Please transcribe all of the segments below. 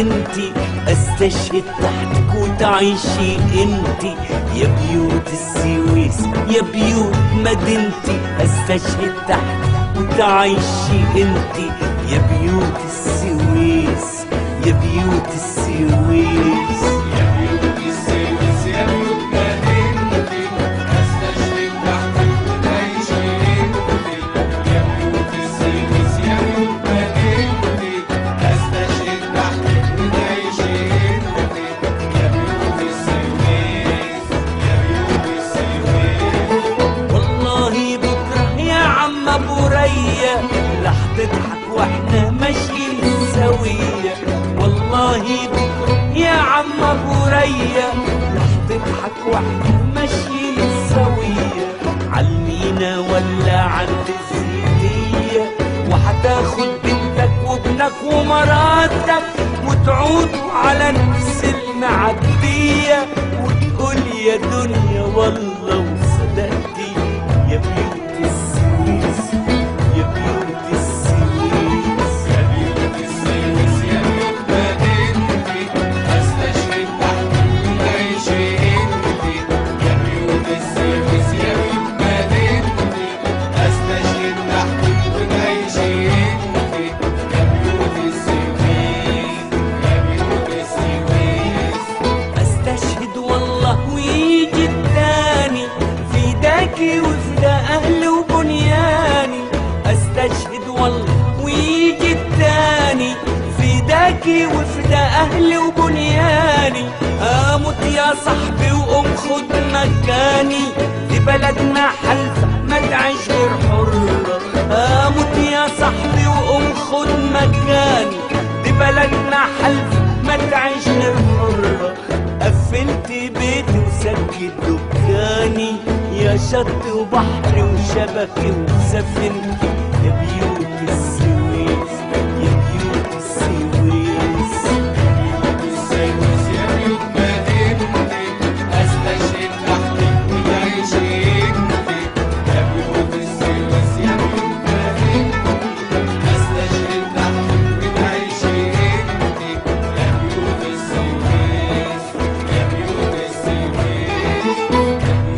مدينتي، استشهد تحتك وتعيشي انتي يا بيوت السويس يا بيوت مدينتي، استشهد تحتك وتعيشي انتي يا بيوت السويس يا بيوت السويس يا بيوت السويس يا بيوت مدينتي، استشهد تحتك وتعيشي انتي يا بيوت السويس يا بيوت مدينتي، استشهد تحتك وتعيشي انتي يا بيوت السويس يا بيوت السويس. والله بكره يا عم ابو ريا رح تضحك واحنا ماشيين سوية، والله بكره يا عم ابو ريا رح تضحك واحنا ماشيين سوية، عالمينا ولا عند الزيتية، وحتاخد بنتك وابنك ومراتك وتعودوا على نفس المعدية، وتقول يا دنيا والله وصدقتي يا بيوت السويس يا بيوت السويس يا بيوت السويس يا بيوت مدينتي، استشهد تحتك وتعيشي انتي يا بيوت السويس يا بيوت مدينتي، استشهد تحتك وتعيشي انتي يا بيوت السويس يا بيوت السويس. استشهد والله ويجي التاني فداكي وفدا اهلي وبنياني، استشهد والله ويجي التاني فداكي وفدا اهلي وبنياني، اموت يا صاحبي وقوم خد مكاني، دي بلدنا حلفة ما تعيش غير حرة، اموت يا صاحبي وقوم خد مكاني، دي بلدنا حلفة ما تعيش غير حرة، قفلت بيتي وسكت دكاني، يا شط وبحر وشبكي وسفنتي يا بيوت السويس يا بيوت السويس بيوت السويس يا بيوت مدينتي، استشهد تحتك وتعيشي انتي يا بيوت السويس يا بيوت مدينتي، استشهد تحتك وتعيشي انتي يا بيوت السويس يا بيوت السويس يا بيوت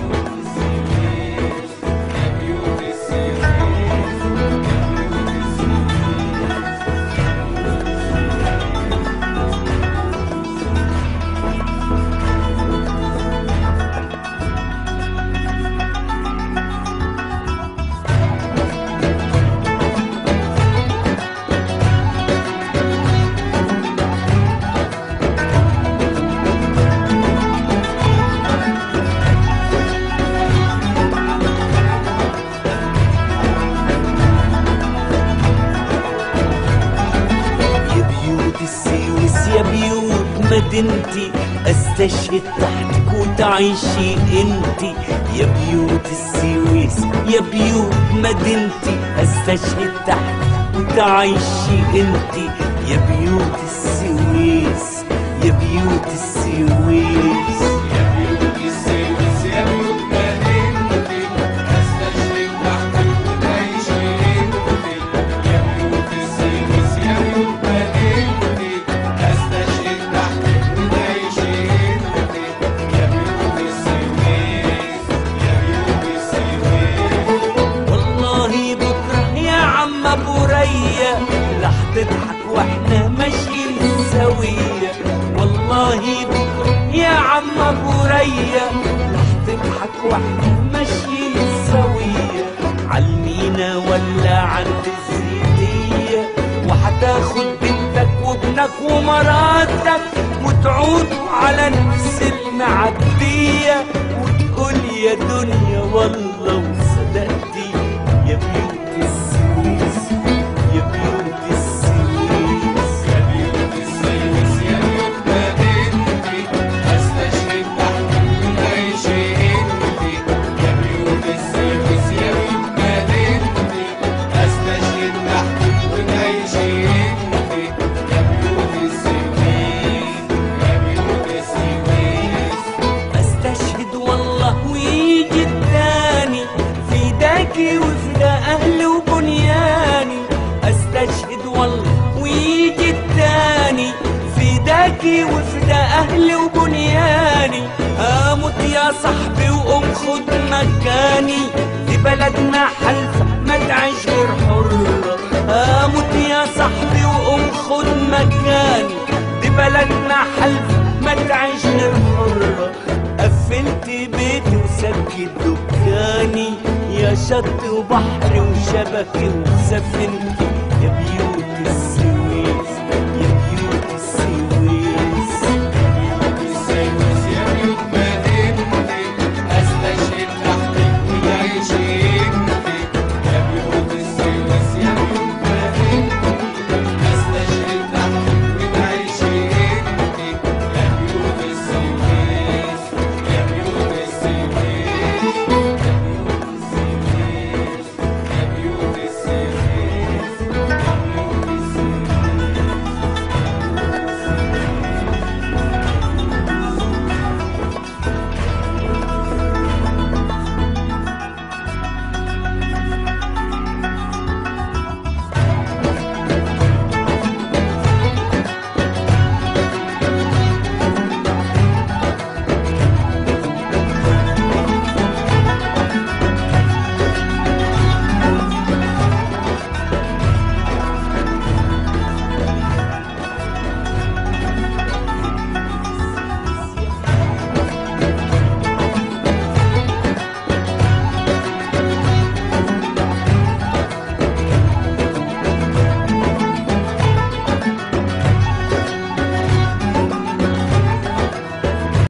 السويس يا السويس يا بيوت مدينتي، استشهد تحتك وتعيشي انتي يا بيوت السويس يا بيوت مدينتي، استشهد تحتك وتعيشي انتي يا بيوت السويس يا بيوت السويس يا بيوت السويس يا بيوت مدينتي، استشهد تحتك وتعيشي انتي يا بيوت السويس يا بيوت مدينتي، استشهد تحتك وتعيشي انتي يا بيوت السويس يا بيوت السويس. والله بكره يا عم ابو ريا رح تضحك واحنا ماشيين سوية، والله بكره يا عم ابو ريا رح تضحك واحنا ماشيين سوية، عالمينا ولا عند الزيتية، وحتاخد بنتك وابنك ومراتك وتعودوا على نفس المعدية، وتقول يا دنيا والله وصدقتي يا بيوت السويس يا بيوت السويس يا بيوت السويس يا بيوت مدينتي، استشهد تحتك وتعيشي انتي يا بيوت السويس يا بيوت مدينتي، استشهد تحتك وتعيشي انتي يا بيوت السويس يا بيوت السويس. استشهد والله ويجي التاني فداك فداكي وفدا اهلي وبنياني، اموت يا صاحبي وقوم خد مكاني، دي بلدنا حلفة ما تعيش غير حرة، اموت يا صاحبي وقوم خد مكاني، دي بلدنا حلفة ما تعيش غير حرة. قفلت بيتي وسكت دكاني، يا شط وبحر وشبكي وسفنتي